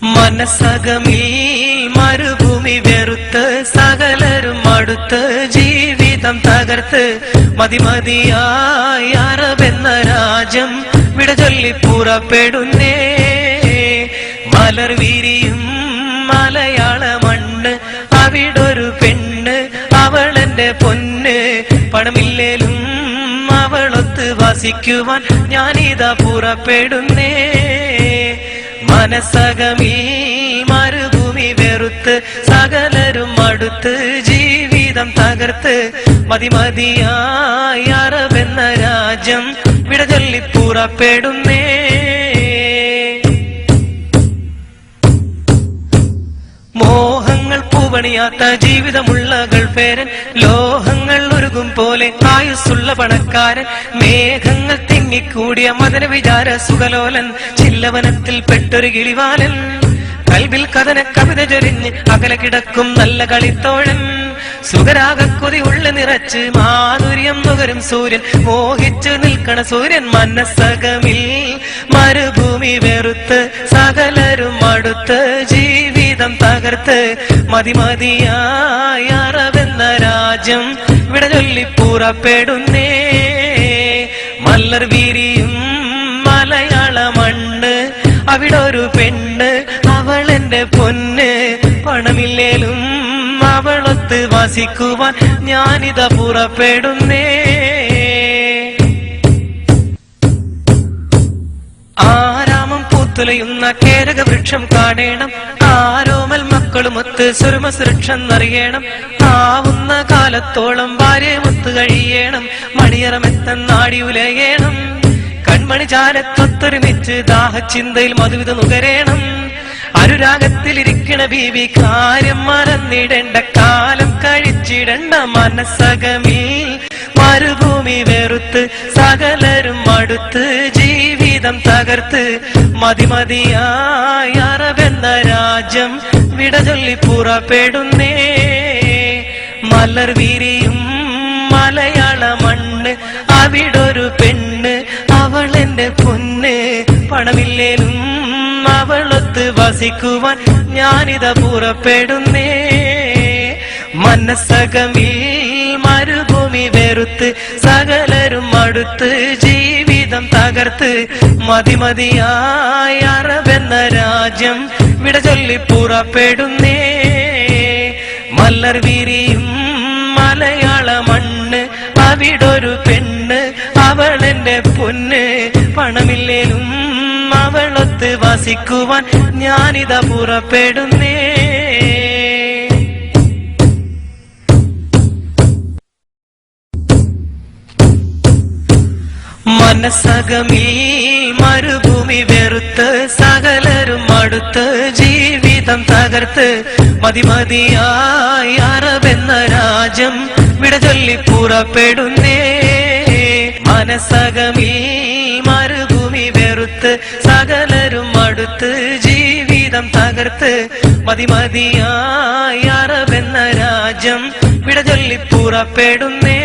മനസ്സകമിൽ മരുഭൂമി വെറുത്ത് സകലരും അടുത്ത് ജീവിതം തകർത്ത് മതിമതിയായി അറബെന്ന രാജ്യം വിടചൊല്ലി പുറപ്പെടുന്നേ. മലർ വിരിയും മലയാള മണ്ണ്, അവിടൊരു പെണ്ണ് അവളെന്റെ പൊന്ന്. പണമില്ലേലും അവളൊത്ത് വസിക്കുവാൻ ഞാനിതാ പുറപ്പെടുന്നേ. മനസ്സകമിൽ മരുഭൂമി വെറുത്ത് സകലരും അടുത്ത് ജീവിതം തകർത്ത് മതിമതിയായി അറബെന്ന രാജ്യം വിടചൊല്ലി പുറപ്പെടുന്നേ. മോഹങ്ങൾ പൂവണിയാത്ത ജീവിതമുള്ള ഗൾഫേരൻ, ലോഹങ്ങൾ ഉരുകും പോലെ ആയുസ്സുള്ള പണക്കാരൻ, മേഘങ്ങൾ തിങ്ങിക്കൂടിയ മദന വിചാര സുഖലോലൻ, ചില്ലവനത്തിൽ പെട്ടൊരു കിളിവാലൻ, കൽവിൽ കഥന കവിത ചൊരിഞ്ഞ് അകലെ കിടക്കും നല്ല കളിത്തോഴൻ, സുഖരാഗക്കൊതി ഉള്ളു നിറച്ച് മാധുര്യം നുകരും സൂര്യൻ, മോഹിച്ചു നിൽക്കണ സൂര്യൻ. മനസ്സകമിൽ മരുഭൂമി വെറുത്ത് സകലരും അടുത്ത് ജീവിതം തകർത്ത് മതിമതിയായി അറബെന്ന രാജ്യം വിടചൊല്ലി പുറപ്പെടുന്നേ. മലർ വിരിയും മലയാള മണ്ണ്, അവിടൊരു പെണ്ണ് അവളെന്റെ പൊന്ന്. പണമില്ലേലും അവളൊത്ത് വസിക്കുവാൻ ഞാനിതാ പുറപ്പെടുന്നേ. ആരാമം പൂത്തുലയുന്ന കേരക വൃക്ഷം കാണേണം, ആരോമൽ മക്കളുമൊത്ത് സുരമ സുരക്ഷന്നറിയണം. ആവുന്ന കാലത്തോളം ഭാര്യമൊത്ത് കഴിയണം, മണിയറമെത്തന്നാടി ഉലയേണം. കൺമണി ചാരത്തൊത്തൊരുമിച്ച് ദാഹചിന്തയിൽ മധുവിധ നുകരേണം. അനുരാഗത്തിലിരിക്കണ ബീവി കാര്യം മറന്നിടേണ്ട, കാലം കഴിച്ചിടണ്ട. മനസ്സകമിൽ മരുഭൂമി വെറുത്ത് സകലരും അടുത്ത് ജീവിതം തകർത്ത് മതിമതിയായി അറബെന്ന രാജ്യം വിടചൊല്ലി പുറപ്പെടുന്നേ. മലർ വിരിയും മലയാള മണ്ണ്, അവിടൊരു പെണ്ണ് അവളെന്റെ പൊന്ന്. പണമില്ലേലും അവളൊത്ത് വസിക്കുവാൻ ഞാനിതാ പുറപ്പെടുന്നേ. മനസ്സകമിൽ മരുഭൂമി വെറുത്ത് സകലരും അടുത്ത് ജീവിതം തകർത്ത് മതിമതിയായി അറബെന്ന രാജ്യം വിടചൊല്ലി പുറപ്പെടുന്നേ. മലർ വിരിയും മലയാള മണ്ണ്, അവിടൊരു പെണ്ണ് അവളെന്റെ പൊന്ന്. പണമില്ലേലും അവളൊത്ത് വസിക്കുവാൻ ഞാനിതാ പുറപ്പെടുന്നേ. മനസ്സകമിൽ മരുഭൂമി വെറുത്ത് സകലരും അടുത്ത് ജീവിതം തകർത്ത് മതിമതിയായി അറബെന്ന രാജ്യം വിടചൊല്ലി പുറപ്പെടുന്നേ. മനസ്സകമിൽ മരുഭൂമി വെറുത്ത് സകലരും അടുത്ത് ജീവിതം തകർത്ത് മതിമതിയായി അറബെന്ന രാജ്യം വിടചൊല്ലി പുറപ്പെടുന്നേ.